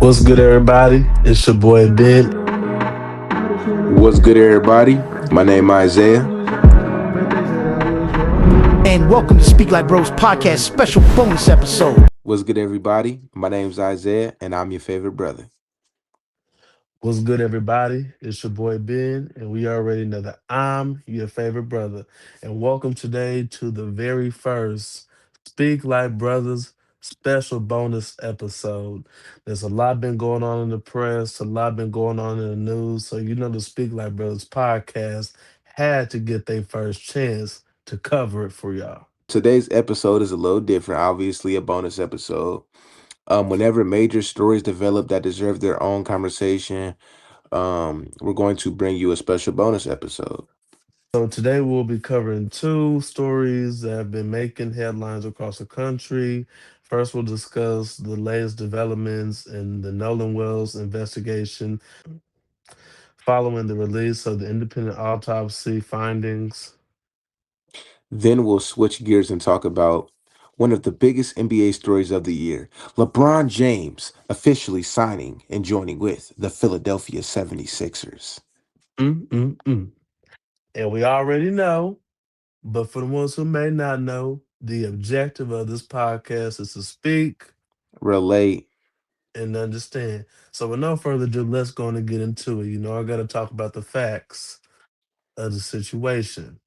What's good, everybody? It's your boy Ben. What's good, everybody? My name is Isaiah. And welcome to Speak Like Bros podcast special bonus episode. What's good, everybody? My name's Isaiah, and I'm your favorite brother. What's good, everybody? It's your boy Ben, and we already know that I'm your favorite brother. And welcome today to the very first Speak Like Brothers special bonus episode. There's a lot been going on in the press, a lot been going on in the news. So, the Speak Like Brothers podcast had to get their first chance to cover it for y'all. Today's episode is a little different, obviously, a bonus episode. Whenever major stories develop that deserve their own conversation, we're going to bring you a special bonus episode. So today we'll be covering two stories that have been making headlines across the country. First, we'll discuss the latest developments in the Nolan Wells investigation following the release of the independent autopsy findings. Then we'll switch gears and talk about one of the biggest NBA stories of the year: LeBron James officially signing and joining with the Philadelphia 76ers. Mm-mm-mm. And we already know, but for the ones who may not know, the objective of this podcast is to speak Relate. and understand. So, with no further ado, let's go on and get into it. I got to talk about the facts of the situation.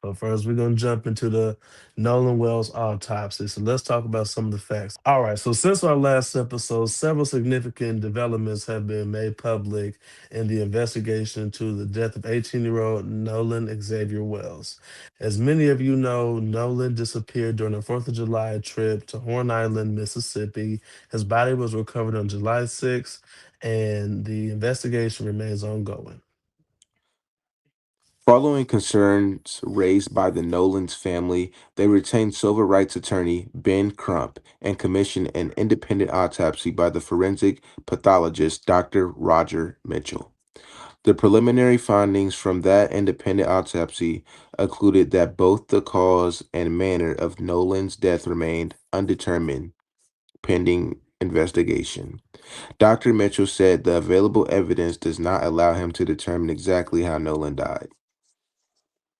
But first, we're going to jump into the Nolan Wells autopsy. So let's talk about some of the facts. All right. So since our last episode, several significant developments have been made public in the investigation into the death of 18-year-old Nolan Xavier Wells. As many of you know, Nolan disappeared during a 4th of July trip to Horn Island, Mississippi. His body was recovered on July 6th, and the investigation remains ongoing. Following concerns raised by the Nolan's family, they retained civil rights attorney Ben Crump and commissioned an independent autopsy by the forensic pathologist Dr. Roger Mitchell. The preliminary findings from that independent autopsy concluded that both the cause and manner of Nolan's death remained undetermined pending investigation. Dr. Mitchell said the available evidence does not allow him to determine exactly how Nolan died.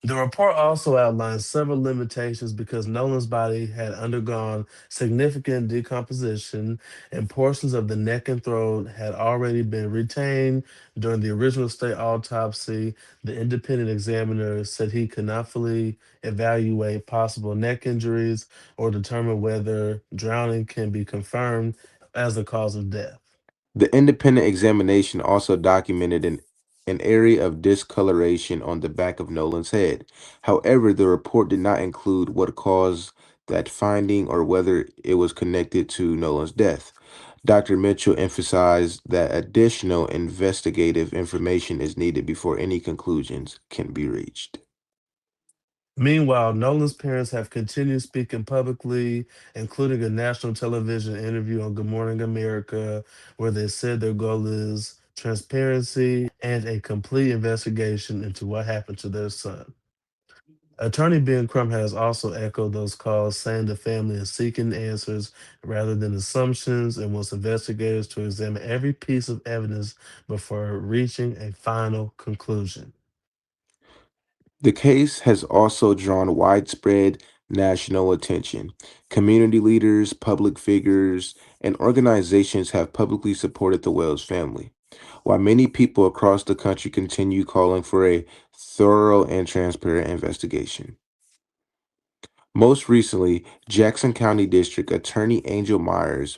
The report also outlines several limitations because Nolan's body had undergone significant decomposition, and portions of the neck and throat had already been retained during the original state autopsy. The independent examiner said he could not fully evaluate possible neck injuries or determine whether drowning can be confirmed as the cause of death. The independent examination also documented an area of discoloration on the back of Nolan's head. However, the report did not include what caused that finding or whether it was connected to Nolan's death. Dr. Mitchell emphasized that additional investigative information is needed before any conclusions can be reached. Meanwhile, Nolan's parents have continued speaking publicly, including a national television interview on Good Morning America, where they said their goal is transparency and a complete investigation into what happened to their son. Attorney Ben Crump has also echoed those calls, saying the family is seeking answers rather than assumptions and wants investigators to examine every piece of evidence before reaching a final conclusion. The case has also drawn widespread national attention. Community leaders, public figures, and organizations have publicly supported the Wells family, while many people across the country continue calling for a thorough and transparent investigation. Most recently, Jackson County District Attorney Angel Myers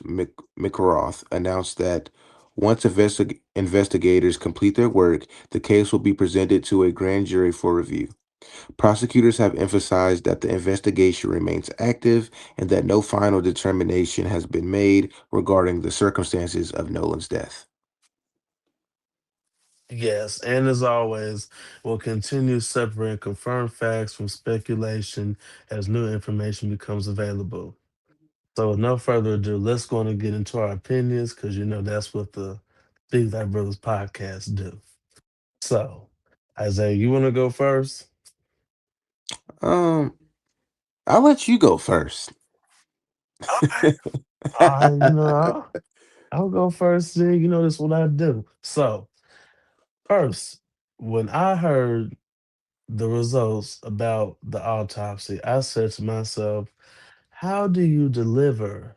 McRoth announced that once investigators complete their work, the case will be presented to a grand jury for review. Prosecutors have emphasized that the investigation remains active and that no final determination has been made regarding the circumstances of Nolan's death. Yes, and as always, we'll continue separating confirmed facts from speculation as new information becomes available. So, with no further ado, let's go on and get into our opinions because that's what the Big Light Brothers podcast do. So, Isaiah, you want to go first? Um, I'll let you go first. Okay. All right, I'll go first. Then you know this what I do. So first, when I heard the results about the autopsy, I said to myself, "How do you deliver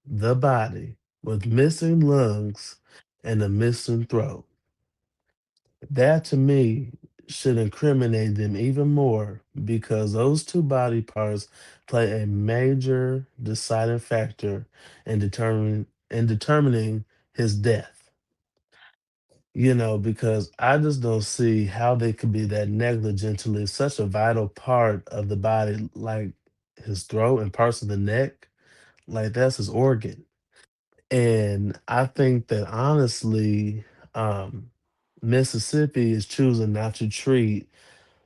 the body with missing lungs and a missing throat?" That to me should incriminate them even more because those two body parts play a major deciding factor in determining his death. Because I just don't see how they could be that negligent to leave such a vital part of the body like his throat and parts of the neck. Like that's his organ. And I think that honestly, um, Mississippi is choosing not to treat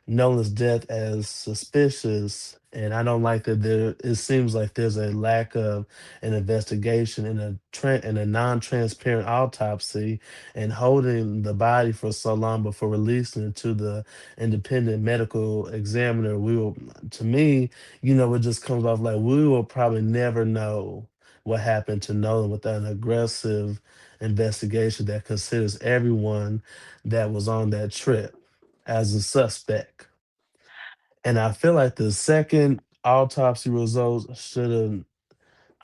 Nolan's death as suspicious, and I don't like that there. It seems like there's a lack of an investigation in a non-transparent autopsy, and holding the body for so long before releasing it to the independent medical examiner. To me, it just comes off like we will probably never know what happened to Nolan without an aggressive investigation that considers everyone that was on that trip as a suspect. And I feel like the second autopsy results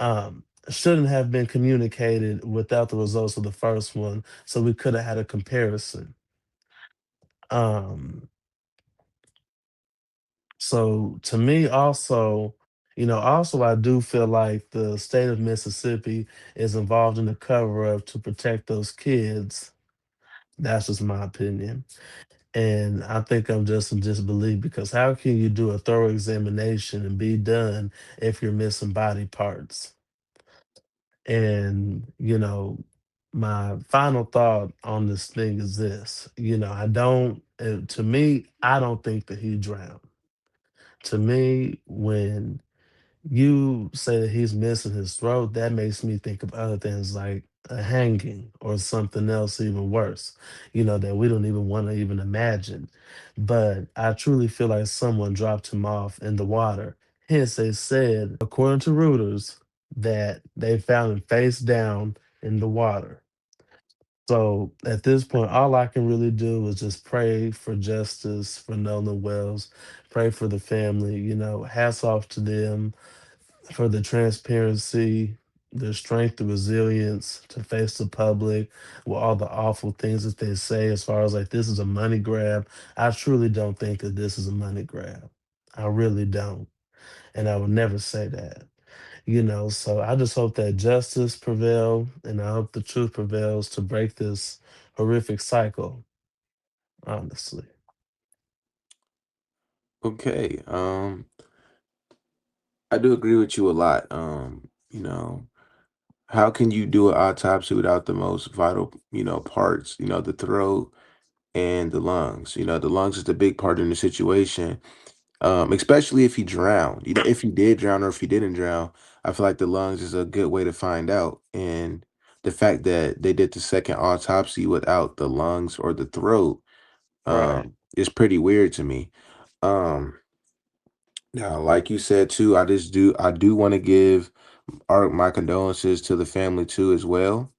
um shouldn't have been communicated without the results of the first one, so we could have had a comparison. Um so to me also I do feel like the state of Mississippi is involved in the cover up to protect those kids. That's just my opinion. And I think I'm just in disbelief because how can you do a thorough examination and be done if you're missing body parts? And, my final thought on this thing is this. To me, I don't think that he drowned. To me, when you say that he's missing his throat, that makes me think of other things like a hanging or something else even worse, that we don't even want to even imagine. But I truly feel like someone dropped him off in the water. Hence, they said, according to Reuters, that they found him face down in the water. So at this point, all I can really do is just pray for justice for Nolan Wells, pray for the family, hats off to them for the transparency, the strength, the resilience to face the public with all the awful things that they say as far as like this is a money grab. I truly don't think that this is a money grab. I really don't. And I would never say that. So I just hope that justice prevail and I hope the truth prevails to break this horrific cycle, honestly. Okay. I do agree with you a lot. How can you do an autopsy without the most vital, parts, the throat and the lungs? The lungs is the big part in the situation. Especially if he drowned. If he did drown or if he didn't drown, I feel like the lungs is a good way to find out. And the fact that they did the second autopsy without the lungs or the throat Right. is pretty weird to me. Um, Now, like you said too, I do want to give my condolences to the family too as well.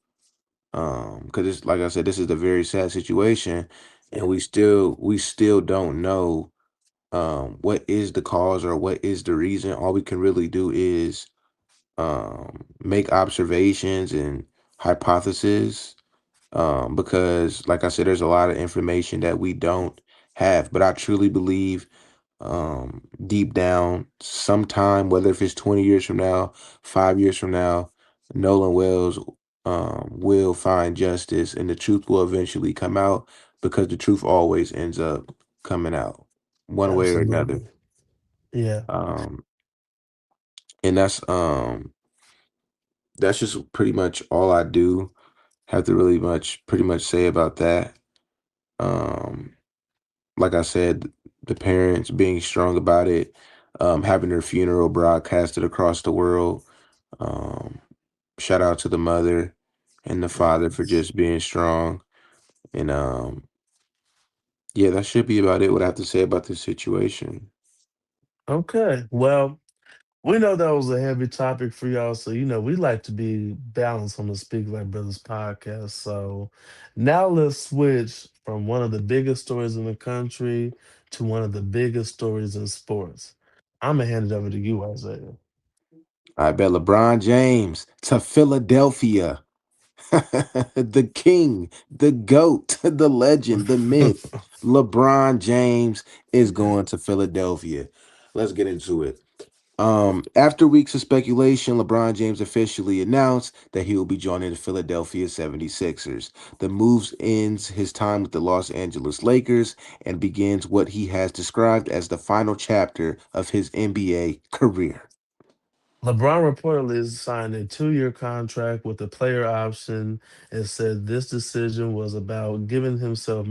Because it's like I said, this is a very sad situation, and Yeah. we still don't know what is the cause or what is the reason. All we can really do is make observations and hypotheses. Because like I said, there's a lot of information that we don't have, but I truly believe deep down, sometime, whether if it's 20 years from now, 5 years from now, Nolan Wells will find justice and the truth will eventually come out because the truth always ends up coming out one way or another. Absolutely. Yeah. Um, and that's just pretty much all I do have to really much pretty much say about that. Um, like I said, the parents being strong about it, having their funeral broadcasted across the world. Um, Shout out to the mother and the father for Yes. just being strong. And yeah, that should be about it. What I have to say about this situation. Okay. Well, We know that was a heavy topic for y'all, so we like to be balanced on the Speak Like Brothers podcast. So now let's switch from one of the biggest stories in the country to one of the biggest stories in sports. I'm gonna hand it over to you, Isaiah. I bet LeBron James to Philadelphia. The king, the goat, the legend, the myth. LeBron James is going to Philadelphia. Let's get into it. After weeks of speculation, LeBron James officially announced that he will be joining the Philadelphia 76ers. The move ends his time with the Los Angeles Lakers and begins what he has described as the final chapter of his NBA career. LeBron reportedly signed a 2-year contract with a player option and said this decision was about giving himself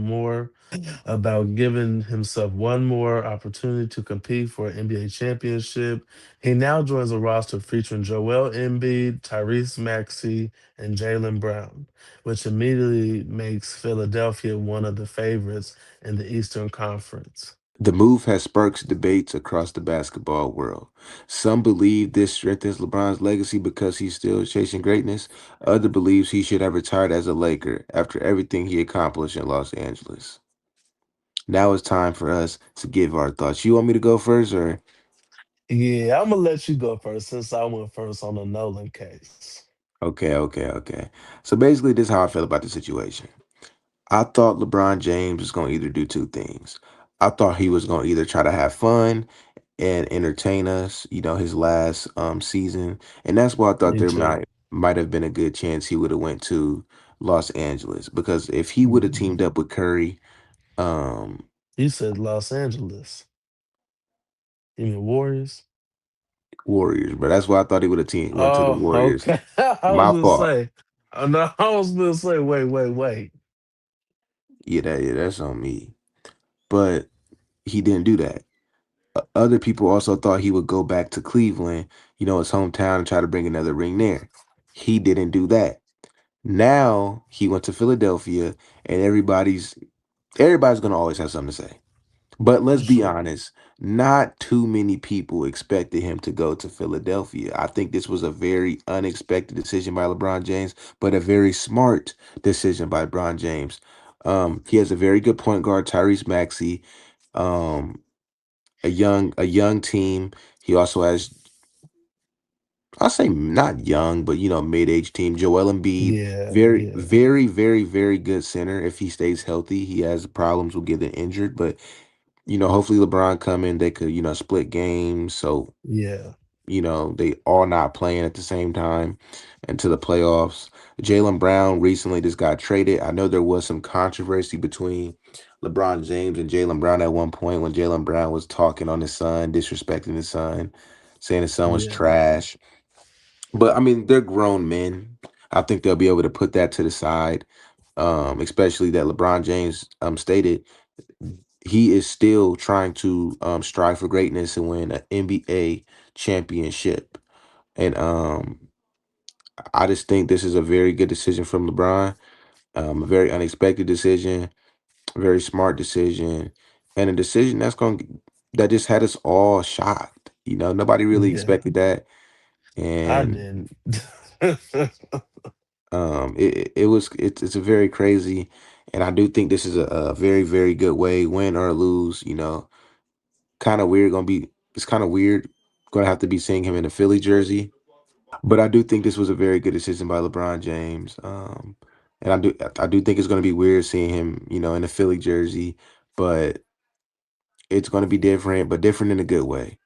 one more opportunity to compete for an NBA championship. He now joins a roster featuring Joel Embiid, Tyrese Maxey, and Jalen Brown, which immediately makes Philadelphia one of the favorites in the Eastern Conference. The move has sparked debates across the basketball world. Some believe this strengthens LeBron's legacy because he's still chasing greatness. Other believes he should have retired as a Laker after everything he accomplished in Los Angeles. Now it's time for us to give our thoughts. You want me to go first or Yeah, I'm gonna let you go first since I went first on the Nolan case. okay. So basically this is how I feel about the situation. I thought LeBron James was going to either do two things. I thought he was going to either try to have fun and entertain us, his last season, and that's why I thought Me there too. might have been a good chance he would have went to Los Angeles because if he would have teamed Mhm. up with Curry, um, You said Los Angeles. You mean Warriors? Warriors, but that's why I thought he would have went to the Oh, Warriors. okay. I was My gonna fault. say. No, I was gonna say. Wait. Yeah, that's on me. But he didn't do that. Other people also thought he would go back to Cleveland, his hometown, and try to bring another ring there. He didn't do that. Now he went to Philadelphia, and everybody's gonna always have something to say. But let's For be sure. honest, not too many people expected him to go to Philadelphia. I think this was a very unexpected decision by LeBron James, but a very smart decision by LeBron James. He has a very good point guard, Tyrese Maxey. Um, a young team. He also has, I'll say not young, but mid-age team. Joel Embiid, Yeah, very, yeah, very, very, very good center. If he stays healthy, he has problems with getting injured, but hopefully LeBron come in, they could split games, so yeah, they all not playing at the same time into the playoffs. Jalen Brown recently just got traded. I know there was some controversy between LeBron James and Jalen Brown at one point when Jalen Brown was talking on his son, disrespecting his son, saying his son was yeah, trash. But I mean, they're grown men. I think they'll be able to put that to the side. Especially that LeBron James stated he is still trying to strive for greatness and win an NBA championship. And I just think this is a very good decision from LeBron. A very unexpected decision, a very smart decision, and a decision that just had us all shocked. Nobody really yeah. expected that, I and didn't. it's a very crazy, and I do think this is a very very good way, win or lose. Kind of weird. It's kind of weird. Gonna have to be seeing him in a Philly jersey. But I do think this was a very good decision by LeBron James. And I do think it's gonna be weird seeing him, in a Philly jersey, but it's gonna be different, but different in a good way.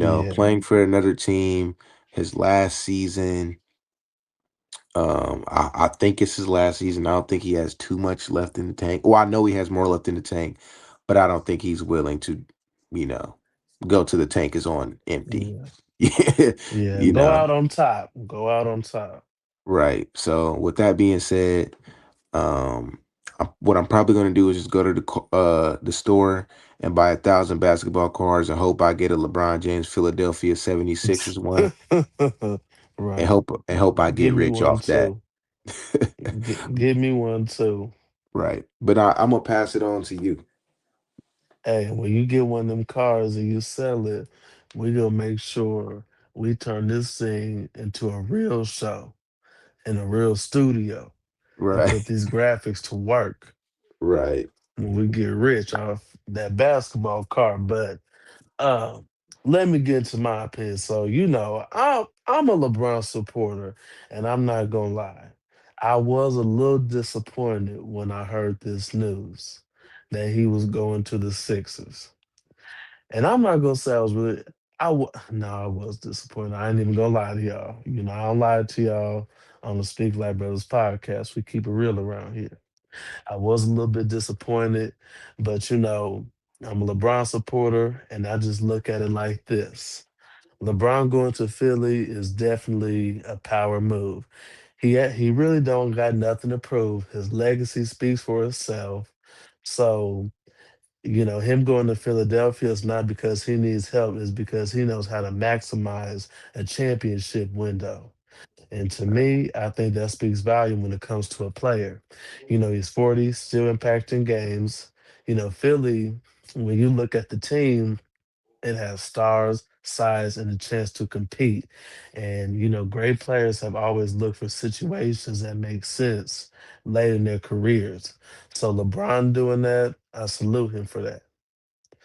Yeah, Playing for another team, his last season. I think it's his last season. I don't think he has too much left in the tank. Well, I know he has more left in the tank, but I don't think he's willing to, you know, go to the tank is on empty. yeah, Yeah, yeah. you Go know, out on top. Go out on top. right. So with that being said, um, what I'm probably going to do is just go to the store and buy 1,000 basketball cards and hope I get a LeBron James Philadelphia 76ers one Right. and hope I get Give me rich one off that. too. Give me one too. Right. But I'm gonna pass it on to you. Hey, when you get one of them cars and you sell it, We gonna make sure we turn this thing into a real show in a real studio and Right. put these graphics to work Right. when we get rich off that basketball card. But um, let me get to my opinion. So I'm a LeBron supporter, and I'm not gonna lie. I was a little disappointed when I heard this news that he was going to the Sixers. And I'm not gonna say I was really. No, I was disappointed. I ain't even gonna lie to y'all. I don't lie to y'all on the Speak Like Brothers podcast. We keep it real around here. I was a little bit disappointed, but I'm a LeBron supporter, and I just look at it like this: LeBron going to Philly is definitely a power move. He really don't got nothing to prove. His legacy speaks for itself. So him going to Philadelphia is not because he needs help, it's because he knows how to maximize a championship window. And to me, I think that speaks volume when it comes to a player. He's 40, still impacting games. Philly, when you look at the team, it has stars, size, and a chance to compete. And, great players have always looked for situations that make sense late in their careers. So LeBron doing that, I salute him for that.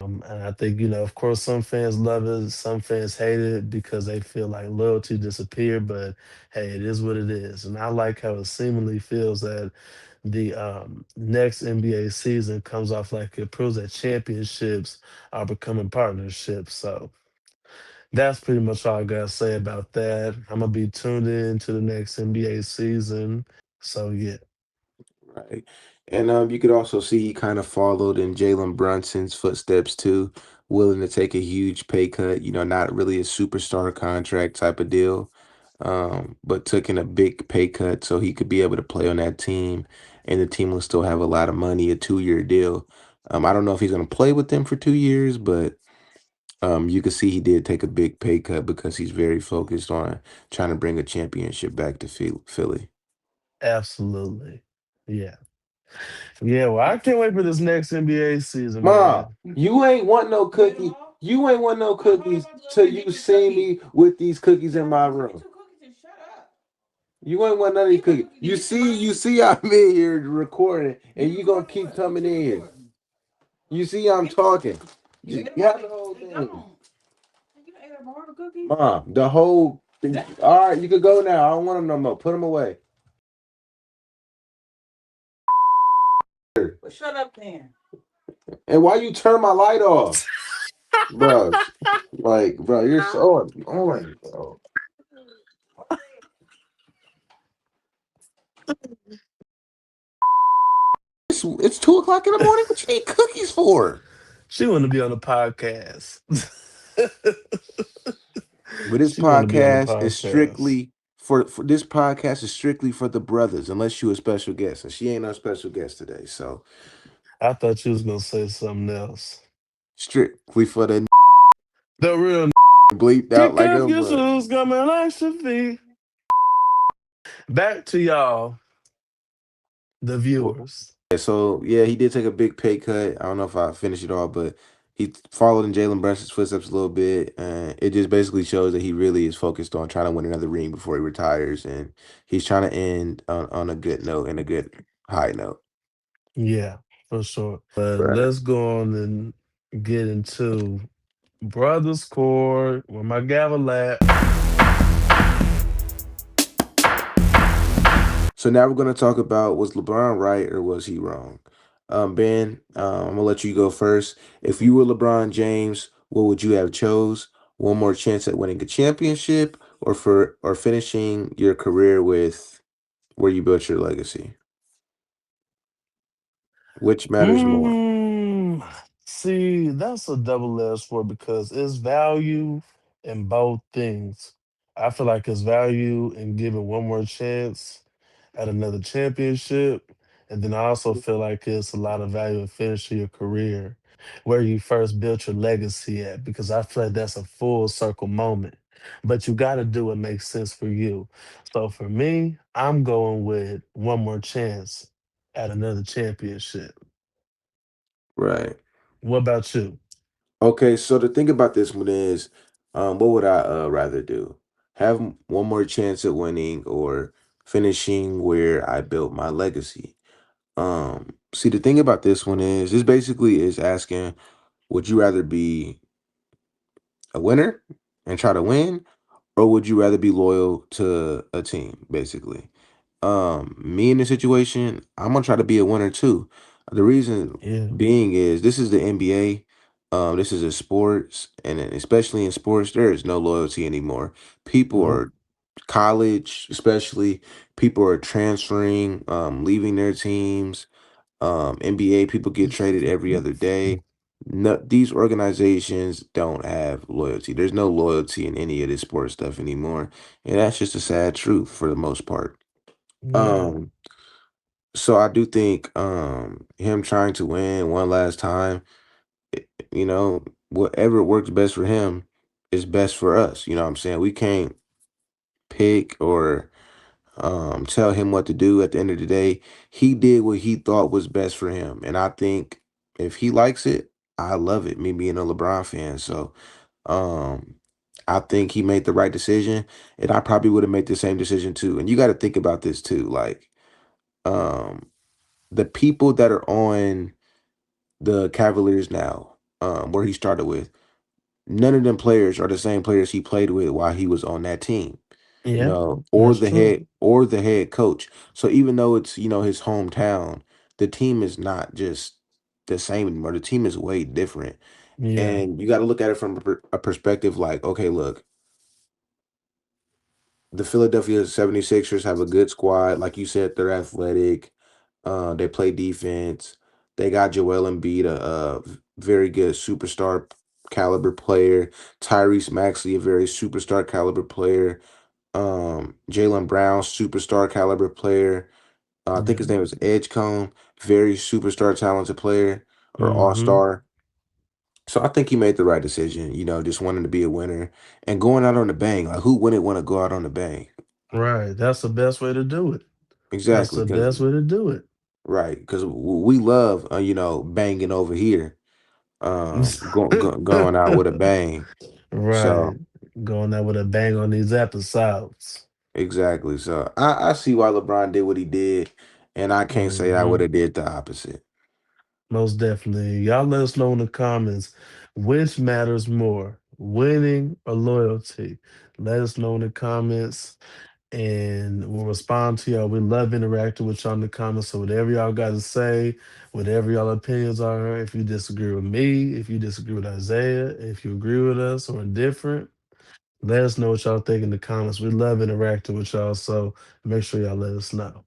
And I think, of course, some fans love it, some fans hate it because they feel like loyalty disappeared. But hey, it is what it is. And I like how it seemingly feels that the next NBA season comes off like it proves that championships are becoming partnerships. So that's pretty much all I got to say about that. I'm going to be tuned in to the next NBA season. So, yeah. Right. And you could also see he kind of followed in Jalen Brunson's footsteps too, willing to take a huge pay cut, not really a superstar contract type of deal, but taking a big pay cut so he could be able to play on that team and the team will still have a lot of money, a 2-year deal. I don't know if he's going to play with them for 2 years, but you could see he did take a big pay cut because he's very focused on trying to bring a championship back to Philly. Absolutely. Yeah. Yeah, well, I can't wait for this next NBA season, Ma, man. you ain't want no cookies. You ain't want no cookies till you see me with these cookies in my room. You ain't want none of these cookies. You see, I'm in here recording, and you gonna keep coming in here. You see, I'm talking. You have the whole thing. Mom, the whole thing. All right, you can go now. I don't want them no more. Put them away. Well, shut up then. And why you turn my light off, bro? Like, bro, you're so annoying, bro. It's 2 o'clock in the morning. What you need cookies for? She want to be on the podcast. But this She want to be on the podcast is podcast. strictly for this podcast is strictly for the brothers, unless you a special guest, and she ain't our special guest today. So I thought you was gonna say something else. strictly for the The real bleeped out kick like off a your butt. shoes, coming like should be. Back to y'all, the viewers. So yeah, he did take a big pay cut. I don't know if I finished it all, but he followed in Jalen Brunson's footsteps a little bit, and it just basically shows that he really is focused on trying to win another ring before he retires, and he's trying to end on a good note and a good high note. Yeah, for sure. But Right. let's go on and get into Brothers Court where my gavel at. So now we're going to talk about, was LeBron right or was he wrong? Ben, I'm gonna let you go first. If you were LeBron James, what would you have chose? One more chance at winning a championship, or finishing your career with where you built your legacy? Which matters more? Mm, see, that's a double-edged sword because it's value in both things. I feel like it's value in giving one more chance at another championship. And then I also feel like it's a lot of value in finishing your career where you first built your legacy at, because I feel like that's a full circle moment. But you got to do what makes sense for you. So for me, I'm going with one more chance at another championship. Right. What about you? Okay, so the thing about this one is, What would I rather do? Have one more chance at winning or finishing where I built my legacy? See, the thing about this one is this basically is asking, would you rather be a winner and try to win, or would you rather be loyal to a team, basically? Me in this situation, I'm gonna try to be a winner too. The reason Yeah. being is this is the NBA. This is a sports, and especially in sports, there is no loyalty anymore. People Nope. are college, especially people are transferring, leaving their teams. NBA people get traded every other day. No, these organizations don't have loyalty. There's no loyalty in any of this sports stuff anymore, and that's just a sad truth for the most part. Yeah. Um, so I do think him trying to win one last time, you know, whatever works best for him is best for us. You know what I'm saying? We can't pick or tell him what to do at the end of the day. He did what he thought was best for him. And I think if he likes it, I love it. Me being a LeBron fan. So um I think he made the right decision. And I probably would have made the same decision too. And you got to think about this too. Like, um the people that are on the Cavaliers now, where he started with, none of them players are the same players he played with while he was on that team, Yeah. or That's the true. head coach. So even though it's, his hometown, the team is not just the same anymore. The team is way different. Yeah. And you got to look at it from a perspective like, okay, look, the Philadelphia 76ers have a good squad. Like you said, they're athletic. They play defense. They got Joel Embiid, a very good superstar caliber player. Tyrese Maxey, a very superstar caliber player. Jalen Brown, superstar caliber player. I think Yeah. his name is Edgecombe, very superstar talented player or all Mm-hmm. star. So I think he made the right decision, just wanting to be a winner and going out on the bang. Like, who wouldn't want to go out on the bang? Right. That's the best way to do it. That's Exactly, the because best way to do it. right, because we love banging over here, going out with a bang. Right. So Going out with a bang on these episodes. exactly, so I see why LeBron did what he did, and I can't say I would Hmm. have did the opposite. Most definitely. Y'all let us know in the comments which matters more, winning or loyalty. Let us know in the comments and we'll respond to y'all. We love interacting with y'all in the comments. So whatever y'all got to say, whatever y'all opinions are, if you disagree with me, if you disagree with Isaiah, if you agree with us or indifferent, let us know what y'all think in the comments. We love interacting with y'all. So make sure y'all let us know.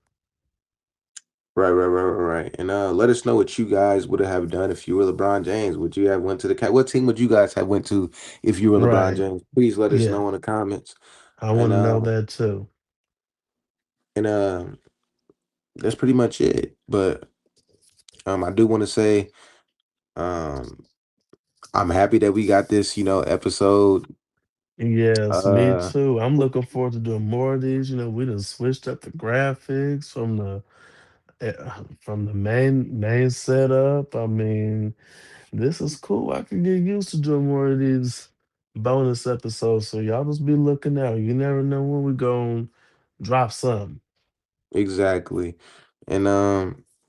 Right. And let us know what you guys would have done if you were LeBron James. Would you have went to the cat? What team would you guys have went to if you were LeBron Right. James? Please let us Yeah. know in the comments. I want And to know that too. and that's pretty much it. But I do want to say um I'm happy that we got this, episode. Yes, me Uh too. I'm looking forward to doing more of these. We done switched up the graphics from the main setup. I mean, this is cool. I can get used to doing more of these bonus episodes. So y'all just be looking out. You never know when we gonna drop something. exactly. And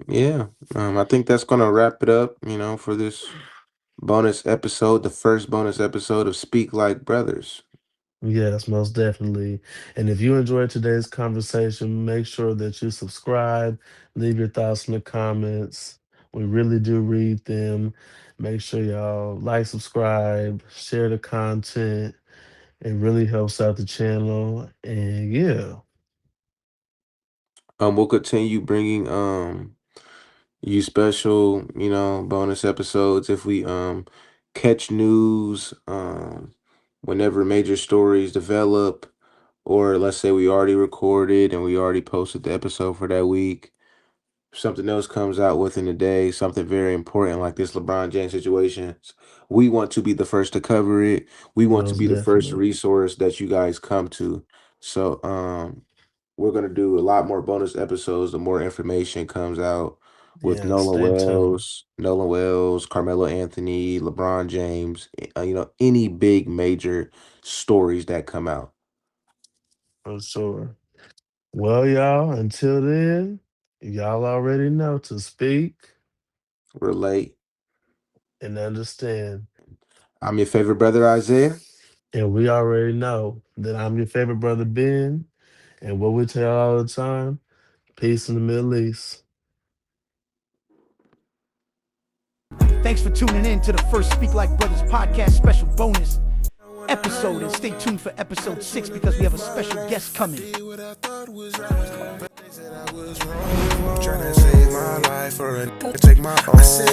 yeah, I think that's gonna wrap it up, for this bonus episode, the first bonus episode of Speak Like Brothers. Yes, most definitely. And if you enjoyed today's conversation, make sure that you subscribe, leave your thoughts in the comments. We really do read them. Make sure y'all like, subscribe, share the content. It really helps out the channel. And yeah, We'll continue bringing you special, bonus episodes if we catch news whenever major stories develop, or let's say we already recorded and we already posted the episode for that week. If something else comes out within a day, something very important like this LeBron James situation, we want to be the first to cover it. We want to most be the first definitely. resource that you guys come to. So we're gonna do a lot more bonus episodes the more information comes out. with Yeah, stay tuned. Nolan Wells, Carmelo Anthony, LeBron James, any big major stories that come out. For sure. Well, y'all, until then, y'all already know to speak Relate. and understand. I'm your favorite brother, Isaiah. And we already know that I'm your favorite brother, Ben. And what we tell all the time, peace in the Middle East. Thanks for tuning in to the first Speak Like Brothers podcast special bonus episode. And stay tuned for episode 6 because we have a special guest coming. Trying to save my life or take my own.